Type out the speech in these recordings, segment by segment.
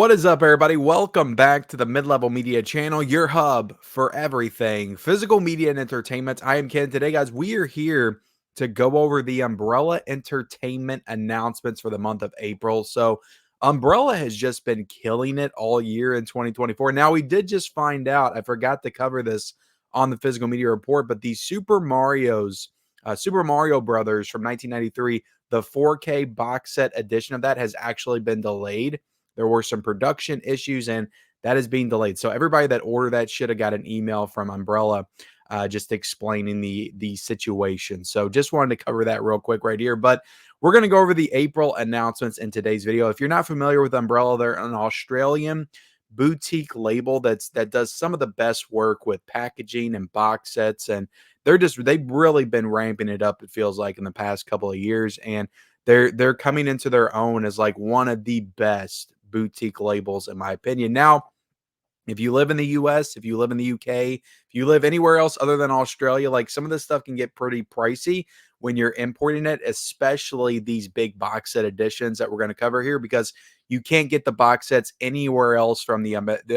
What is up, everybody? Welcome back to the Mid-Level Media channel, your hub for everything physical media and entertainment. I am Ken. Today, guys, we are here to go over the Umbrella Entertainment announcements for the month of April. So, Umbrella has just been killing it all year in 2024. Now, we did just find out, I forgot to cover this on the Physical Media Report, but the Super Mario Brothers from 1993, the 4K box set edition of that has actually been delayed. There were some production issues, and that is being delayed. So everybody that ordered that should have got an email from Umbrella just explaining the situation. So just wanted to cover that real quick right here. But we're going to go over the April announcements in today's video. If you're not familiar with Umbrella, they're an Australian boutique label that does some of the best work with packaging and box sets, and they've really been ramping it up, it feels like, in the past couple of years, and they're coming into their own as like one of the best boutique labels, in my opinion. Now, if you live in the US, if you live in the UK, if you live anywhere else other than Australia, like, some of this stuff can get pretty pricey when you're importing it, especially these big box set editions that we're going to cover here, because you can't get the box sets anywhere else from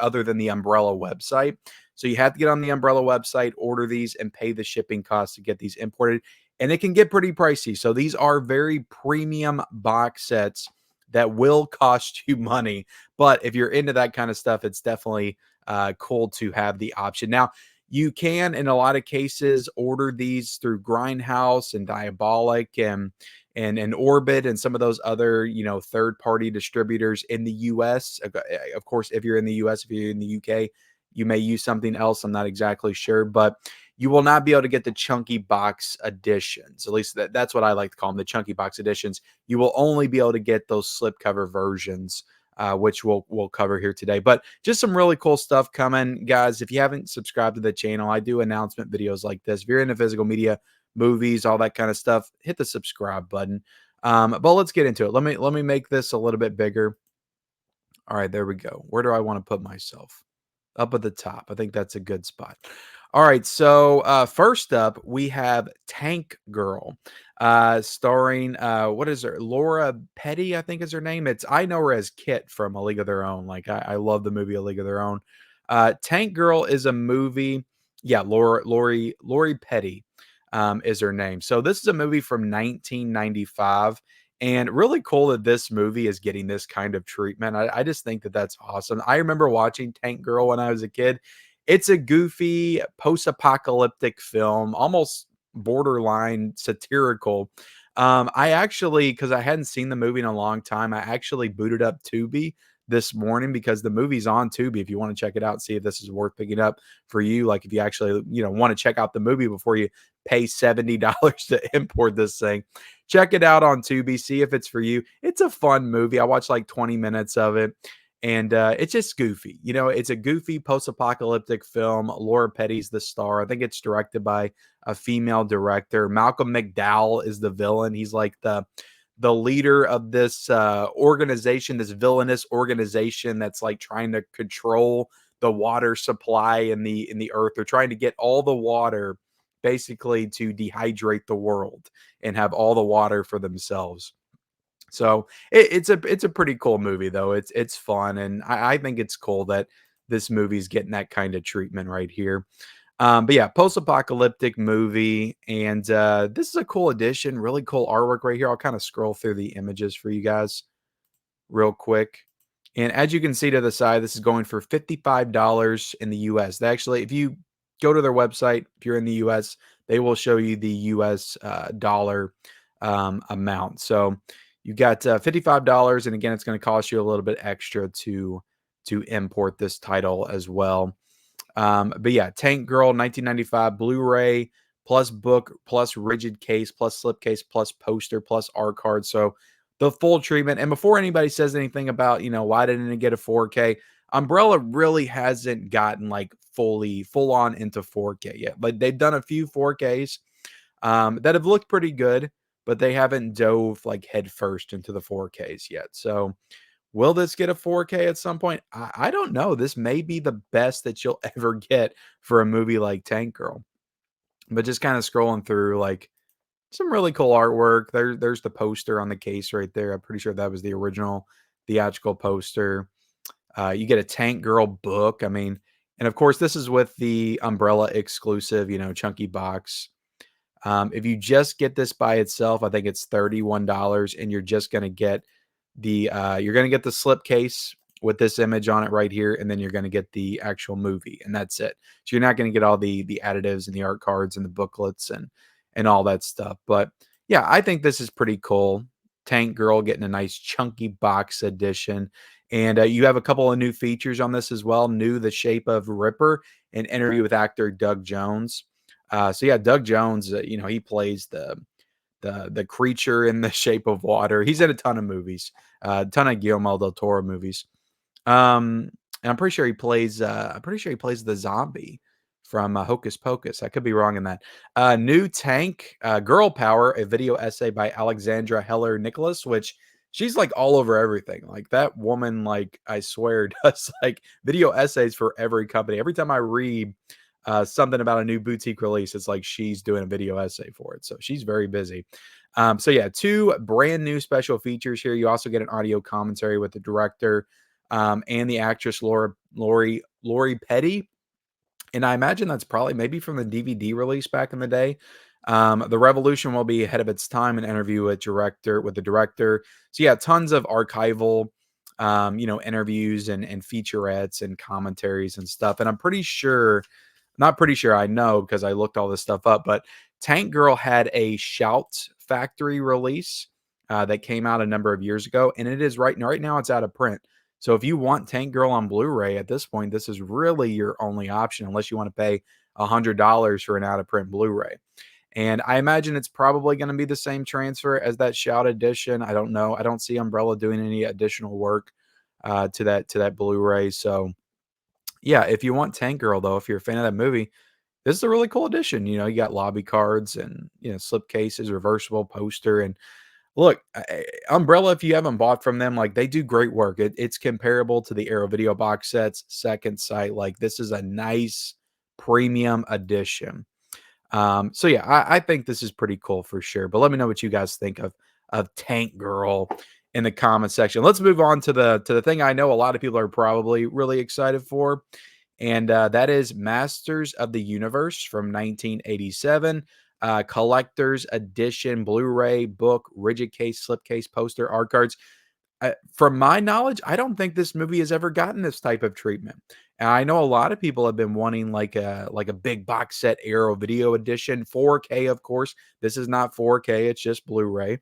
other than the Umbrella website. So you have to get on the Umbrella website, order these, and pay the shipping costs to get these imported. And it can get pretty pricey. So these are very premium box sets that will cost you money. But if you're into that kind of stuff, it's definitely cool to have the option. Now, you can, in a lot of cases, order these through Grindhouse and Diabolic and Orbit and some of those other, third-party distributors in the US. Of course, if you're in the US, if you're in the UK, you may use something else. I'm not exactly sure, but you will not be able to get the chunky box editions. At least that's what I like to call them, the chunky box editions. You will only be able to get those slipcover versions, which we'll cover here today. But just some really cool stuff coming, guys. If you haven't subscribed to the channel, I do announcement videos like this. If you're into physical media, movies, all that kind of stuff, hit the subscribe button. But let's get into it. Let me make this a little bit bigger. All right, there we go. Where do I want to put myself? Up at the top. I think that's a good spot. All right, so first up, we have Tank Girl, starring what is her? Laura Petty, I think is her name. I know her as Kit from A League of Their Own. Like, I love the movie A League of Their Own. Tank Girl is a movie. Yeah, Lori Petty is her name. So this is a movie from 1995. And really cool that this movie is getting this kind of treatment. I just think that that's awesome. I remember watching Tank Girl when I was a kid. It's a goofy post-apocalyptic film, almost borderline satirical. I actually, because I hadn't seen the movie in a long time, I actually booted up Tubi this morning because the movie's on Tubi. If you want to check it out, see if this is worth picking up for you. Like, if you actually, want to check out the movie before you pay $70 to import this thing, check it out on Tubi. See if it's for you. It's a fun movie. I watched like 20 minutes of it. And it's just goofy. It's a goofy post-apocalyptic film. Laura Petty's the star. I think it's directed by a female director. Malcolm McDowell is the villain. He's like the leader of this organization, this villainous organization that's like trying to control the water supply in the earth. They're trying to get all the water basically to dehydrate the world and have all the water for themselves. So it's a pretty cool movie, though. It's fun, and I think it's cool that this movie's getting that kind of treatment right here. But yeah, post-apocalyptic movie, and this is a cool addition, really cool artwork right here. I'll kind of scroll through the images for you guys real quick. And as you can see to the side, this is going for $55 in the US. They actually, if you go to their website, if you're in the US, they will show you the US dollar amount. So you got $55, and again, it's going to cost you a little bit extra to import this title as well. But yeah, Tank Girl 1995 Blu-ray plus book plus rigid case plus slipcase plus poster plus art card. So the full treatment. And before anybody says anything about, why didn't it get a 4K? Umbrella really hasn't gotten like full on into 4K yet. But they've done a few 4Ks that have looked pretty good, but they haven't dove like headfirst into the 4Ks yet. So will this get a 4K at some point? I don't know. This may be the best that you'll ever get for a movie like Tank Girl. But just kind of scrolling through, like, some really cool artwork. There's the poster on the case right there. I'm pretty sure that was the original theatrical poster. You get a Tank Girl book. I mean, and of course, this is with the Umbrella exclusive, chunky box. If you just get this by itself, I think it's $31, and you're just gonna get the slipcase with this image on it right here, and then you're gonna get the actual movie, and that's it. So you're not gonna get all the additives and the art cards and the booklets and all that stuff. But yeah, I think this is pretty cool. Tank Girl getting a nice chunky box edition. And you have a couple of new features on this as well. New The Shape of Ripper, an interview with actor Doug Jones. So yeah, Doug Jones, he plays the creature in The Shape of Water. He's in a ton of movies, a ton of Guillermo del Toro movies. And I'm pretty sure he plays the zombie from Hocus Pocus. I could be wrong in that. New Tank, Girl Power, a video essay by Alexandra Heller Nicholas, which she's like all over everything. Like that woman, like I swear, does like video essays for every company. Every time I read something about a new boutique release, it's like she's doing a video essay for it. So she's very busy. So yeah, two brand new special features here. You also get an audio commentary with the director and the actress Lori Petty. And I imagine that's probably maybe from the DVD release back in the day. The Revolution will be ahead of its time. An interview with the director. So yeah, tons of archival, interviews and featurettes and commentaries and stuff. And I'm pretty sure, not pretty sure, I know because I looked all this stuff up. But Tank Girl had a Shout Factory release that came out a number of years ago, and it is right now it's out of print. So if you want Tank Girl on Blu-ray at this point, this is really your only option, unless you want to pay $100 for an out-of-print Blu-ray. And I imagine it's probably going to be the same transfer as that Shout edition. I don't know. I don't see Umbrella doing any additional work to that Blu-ray. So yeah, if you want Tank Girl though, if you're a fan of that movie, this is a really cool edition. You got lobby cards and slip cases, reversible poster, and look, Umbrella, if you haven't bought from them, like they do great work. It's comparable to the Arrow Video box sets, Second Sight. Like this is a nice premium edition. So yeah, I think this is pretty cool for sure. But let me know what you guys think of Tank Girl in the comment section. Let's move on to the thing I know a lot of people are probably really excited for, and that is Masters of the Universe from 1987. Collector's edition, Blu-ray, book, rigid case, slipcase, poster, art cards. From my knowledge, I don't think this movie has ever gotten this type of treatment. And I know a lot of people have been wanting like a big box set Arrow Video edition, 4K, of course. This is not 4K; it's just Blu-ray.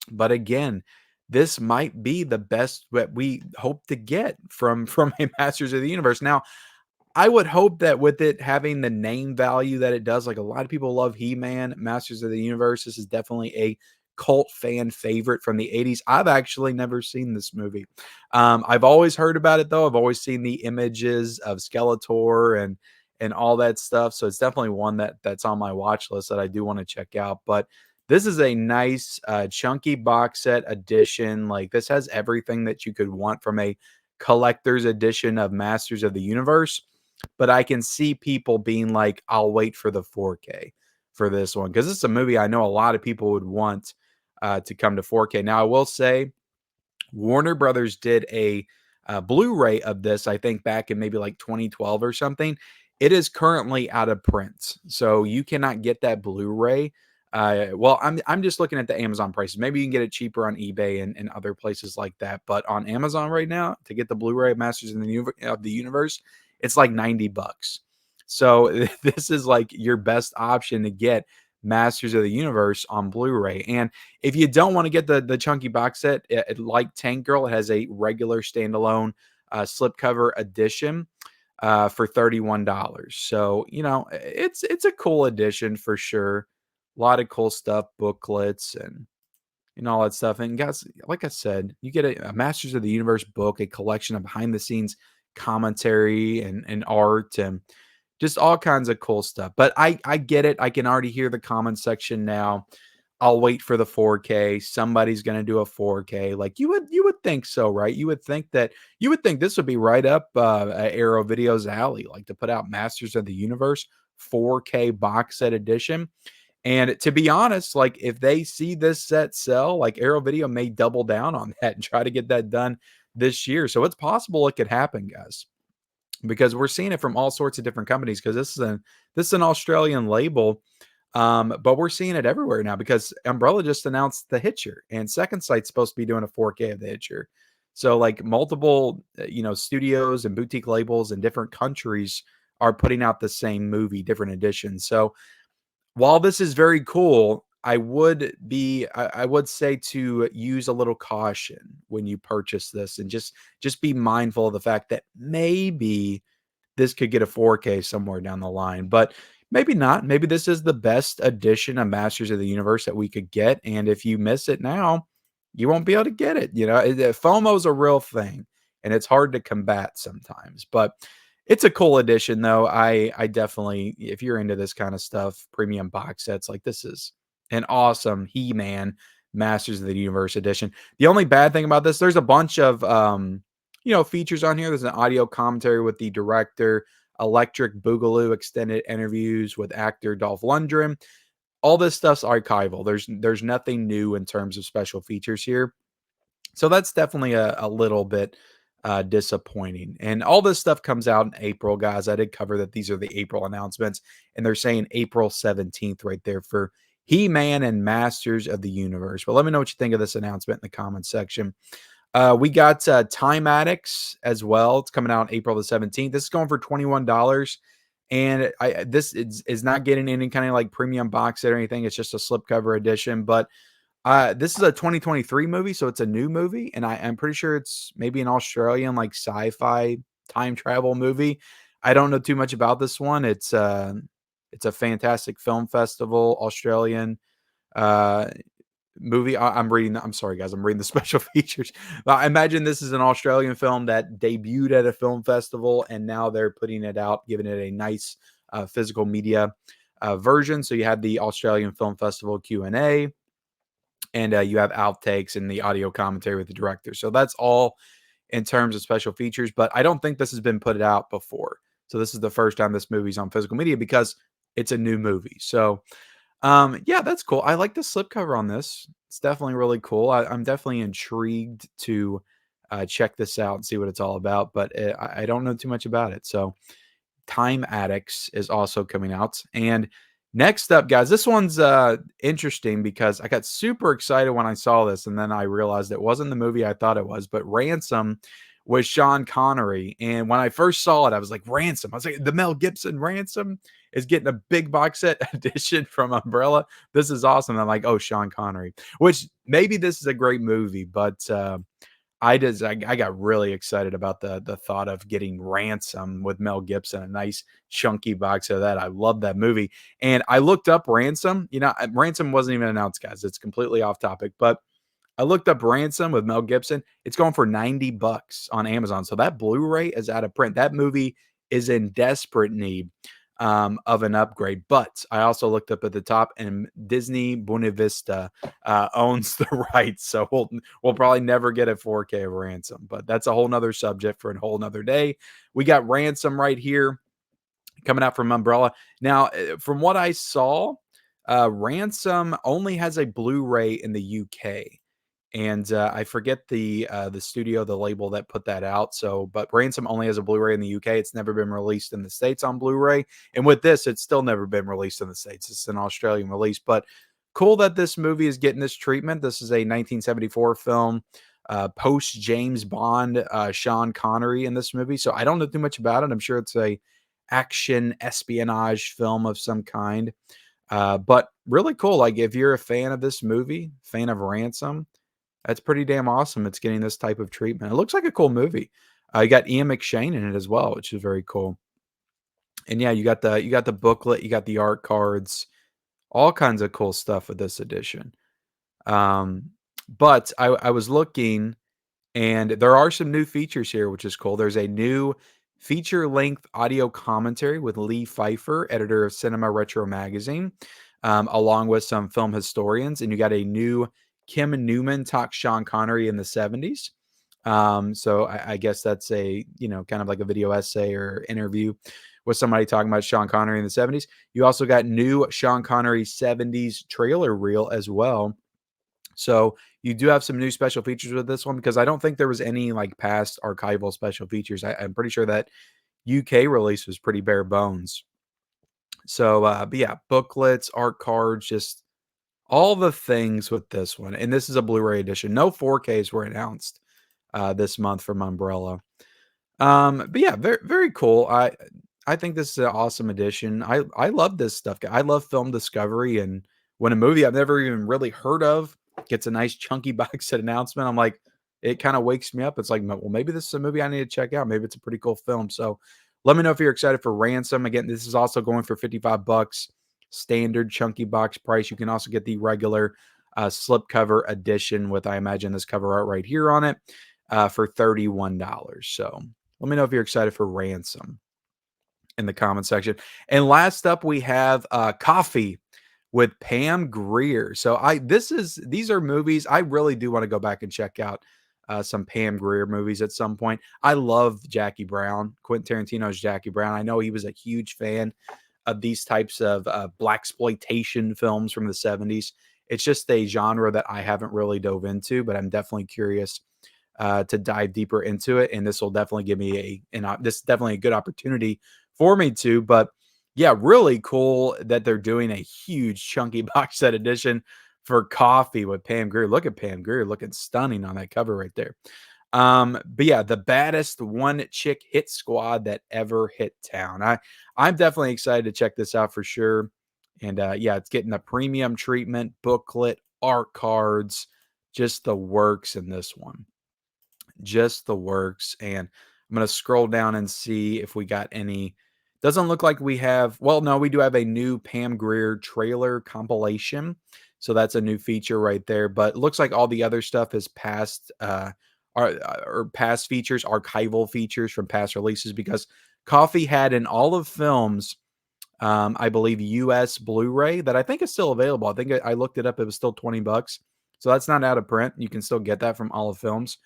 But again, this might be the best that we hope to get from a Masters of the Universe. Now, I would hope that with it having the name value that it does, like a lot of people love He-Man, Masters of the Universe. This is definitely a cult fan favorite from the 80s. I've actually never seen this movie. I've always heard about it though. I've always seen the images of Skeletor and all that stuff. So it's definitely one that's on my watch list that I do want to check out. But this is a nice chunky box set edition. Like this has everything that you could want from a collector's edition of Masters of the Universe. But I can see people being like, I'll wait for the 4K for this one because this is a movie I know a lot of people would want to come to 4K. Now, I will say Warner Brothers did a Blu-ray of this, I think back in maybe like 2012 or something. It is currently out of print, so you cannot get that Blu-ray. Well, I'm just looking at the Amazon prices. Maybe you can get it cheaper on eBay and other places like that. But on Amazon right now, to get the Blu-ray of Masters of the Universe, it's like $90. So this is like your best option to get Masters of the Universe on Blu-ray. And if you don't want to get the chunky box set, like Tank Girl, it has a regular standalone slipcover edition for $31. So it's a cool edition for sure. A lot of cool stuff, booklets and all that stuff. And guys, like I said, you get a Masters of the Universe book, a collection of behind the scenes commentary and art and just all kinds of cool stuff. But I get it. I can already hear the comment section now. I'll wait for the 4K. Somebody's going to do a 4K. Like you would think so, right? You would think this would be right up Arrow Video's alley, like to put out Masters of the Universe 4K box set edition. And to be honest, like if they see this set sell, like Arrow Video may double down on that and try to get that done this year. So it's possible it could happen, guys, because we're seeing it from all sorts of different companies. Because this is an Australian label, but we're seeing it everywhere now because Umbrella just announced The Hitcher, and Second Sight's supposed to be doing a 4K of The Hitcher. So like multiple, studios and boutique labels in different countries are putting out the same movie, different editions. So while this is very cool, I would say to use a little caution when you purchase this, and just be mindful of the fact that maybe this could get a 4K somewhere down the line, but maybe not. Maybe this is the best edition of Masters of the Universe that we could get, and if you miss it now, you won't be able to get it. FOMO is a real thing, and it's hard to combat sometimes, but it's a cool edition though. I definitely, if you're into this kind of stuff, premium box sets, like this is an awesome He-Man Masters of the Universe edition. The only bad thing about this, there's a bunch of features on here. There's an audio commentary with the director, Electric Boogaloo extended interviews with actor Dolph Lundgren. All this stuff's archival. There's nothing new in terms of special features here. So that's definitely a little bit disappointing. And all this stuff comes out in April, guys. I did cover that these are the April announcements, and they're saying April 17th right there for He-Man and Masters of the Universe. But let me know what you think of this announcement in the comments section. We got Time Addicts as well. It's coming out April the 17th. This is going for $21. And this is not getting any kind of like premium box set or anything. It's just a slipcover edition. But this is a 2023 movie, so it's a new movie. And I'm pretty sure it's maybe an Australian like sci-fi time travel movie. I don't know too much about this one. It's a fantastic film festival, Australian movie. I'm sorry, guys. I'm reading the special features. I imagine this is an Australian film that debuted at a film festival, and now they're putting it out, giving it a nice physical media version. So you have the Australian Film Festival Q&A, and you have outtakes and the audio commentary with the director. So that's all in terms of special features. But I don't think this has been put out before. So this is the first time this movie's on physical media because it's a new movie. So yeah, that's cool. I like the slipcover on this. It's definitely really cool. I'm definitely intrigued to check this out and see what it's all about, but I don't know too much about it. So Time Addicts is also coming out. And next up, guys, this one's interesting because I got super excited when I saw this, and then I realized it wasn't the movie I thought it was, but Ransom with Sean Connery. And when I first saw it, I was like, Ransom. I was like, the Mel Gibson Ransom is getting a big box set edition from Umbrella. This is awesome. I'm like, oh, Sean Connery, which maybe this is a great movie, but I got really excited about the thought of getting Ransom with Mel Gibson, a nice chunky box of that. I love that movie. And I looked up Ransom. Ransom wasn't even announced, guys. It's completely off topic, but I looked up Ransom with Mel Gibson. It's going for $90 on Amazon. So that Blu-ray is out of print. That movie is in desperate need of an upgrade. But I also looked up at the top, and Disney Buena Vista owns the rights. So we'll probably never get a 4K of Ransom. But that's a whole nother subject for a whole nother day. We got Ransom right here coming out from Umbrella. Now, from what I saw, Ransom only has a Blu-ray in the UK. And I forget the studio, the label that put that out. So, but Ransom only has a Blu-ray in the UK. It's never been released in the States on Blu-ray. And with this, it's still never been released in the States. It's an Australian release. But cool that this movie is getting this treatment. This is a 1974 film, post James Bond, Sean Connery in this movie. So I don't know too much about it. I'm sure it's a action espionage film of some kind. But really cool. Like if you're a fan of this movie, fan of Ransom, that's pretty damn awesome. It's getting this type of treatment. It looks like a cool movie. You got Ian McShane in it as well, which is very cool. And yeah, you got the booklet, you got the art cards, all kinds of cool stuff with this edition. But I was looking, and there are some new features here, which is cool. There's a new feature-length audio commentary with Lee Pfeiffer, editor of Cinema Retro Magazine, along with some film historians. And you got a new Kim Newman talks Sean Connery in the 70s. So I guess that's a, kind of like a video essay or interview with somebody talking about Sean Connery in the 70s. You also got new Sean Connery 70s trailer reel as well. So you do have some new special features with this one because I don't think there was any like past archival special features. I'm pretty sure that UK release was pretty bare bones. So, but yeah, booklets, art cards, just all the things with this one. And this is a Blu-ray edition. No 4Ks were announced this month from Umbrella. But yeah, very very cool. I think this is an awesome addition. I love this stuff. I love film discovery, and when a movie I've never even really heard of gets a nice chunky box set announcement, I'm like, it kind of wakes me up. It's like, well, maybe this is a movie I need to check out. Maybe it's a pretty cool film. So let me know if you're excited for Ransom. Again, this is also going for $55, standard chunky box price. You can also get the regular slipcover edition with, I imagine, this cover art right here on it for $31. So let me know if you're excited for Ransom in the comment section. And last up, we have Coffee with Pam Greer. So these are movies I really do want to go back and check out some Pam Greer movies at some point. I love Jackie Brown, Quentin Tarantino's Jackie Brown. I know he was a huge fan of these types of blaxploitation films from the 70s. It's just a genre that I haven't really dove into, but I'm definitely curious to dive deeper into it. And this will definitely give me this is definitely a good opportunity for me to. But yeah, really cool that they're doing a huge chunky box set edition for Coffee with Pam Greer. Look at Pam Greer looking stunning on that cover right there. But yeah, the baddest one chick hit squad that ever hit town. I'm definitely excited to check this out for sure. And yeah, it's getting the premium treatment, booklet, art cards, just the works in this one. Just the works. And I'm going to scroll down and see if we got any. Doesn't look like we have. Well, no, we do have a new Pam Greer trailer compilation. So that's a new feature right there. But it looks like all the other stuff is past or past features, archival features from past releases, because Coffee had in all of films, I believe, US Blu-ray that I think is still available. I think I looked it up. It was still $20. So that's not out of print. You can still get that from Olive Films.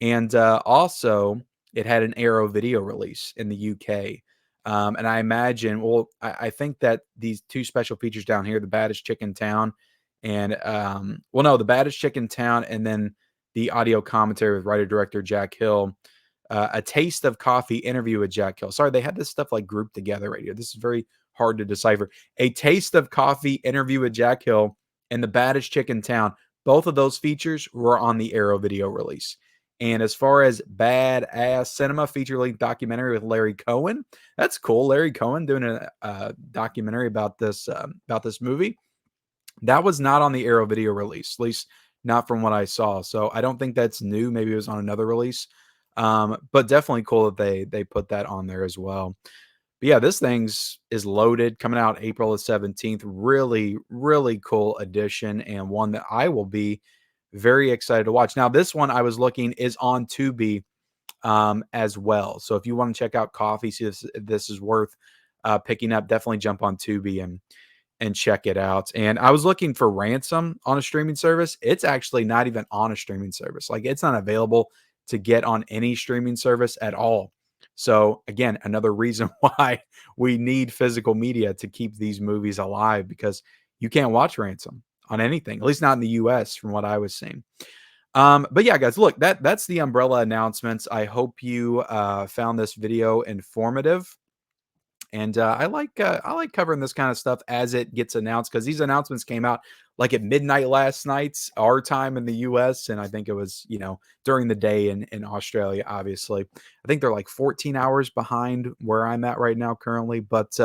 And also, it had an Arrow video release in the UK. And I imagine, well, I think that these two special features down here, the baddest chick in town, and well, no, the baddest chick in town, and then the audio commentary with writer director Jack Hill, a taste of coffee interview with Jack Hill. Sorry, they had this stuff like grouped together right here. This is very hard to decipher. A taste of coffee interview with Jack Hill and the baddest chick in town. Both of those features were on the Arrow video release. And as far as badass cinema, feature-length documentary with Larry Cohen, that's cool. Larry Cohen doing a documentary about this movie. That was not on the Arrow video release, at least not from what I saw. So I don't think that's new. Maybe it was on another release, but definitely cool that they put that on there as well. But yeah, this is loaded, coming out April the 17th. Really, really cool edition, and one that I will be very excited to watch. Now, this one I was looking is on Tubi as well. So if you want to check out Coffee, see if this is worth picking up, definitely jump on Tubi and check it out. And I was looking for Ransom on a streaming service. It's actually not even on a streaming service. Like, it's not available to get on any streaming service at all. So again, another reason why we need physical media to keep these movies alive, because you can't watch Ransom on anything, at least not in the US from what I was seeing. But yeah, guys, look, that's the Umbrella announcements. I hope you found this video informative. And I like covering this kind of stuff as it gets announced, because these announcements came out like at midnight last night, our time in the US. And I think it was, during the day in Australia, obviously. I think they're like 14 hours behind where I'm at right now currently. But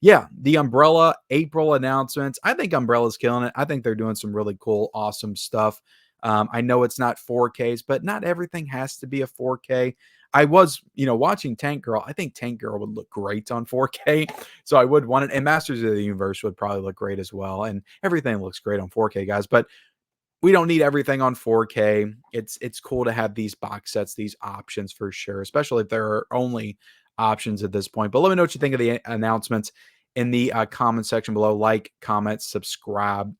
yeah, the Umbrella April announcements. I think Umbrella's killing it. I think they're doing some really cool, awesome stuff. I know it's not 4Ks, but not everything has to be a 4K. I was, watching Tank Girl. I think Tank Girl would look great on 4K. So I would want it. And Masters of the Universe would probably look great as well. And everything looks great on 4K, guys. But we don't need everything on 4K. It's cool to have these box sets, these options for sure, especially if there are only options at this point. But let me know what you think of the announcements in the comment section below. Like, comment, subscribe,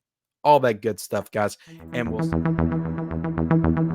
all that good stuff, guys. And we'll see.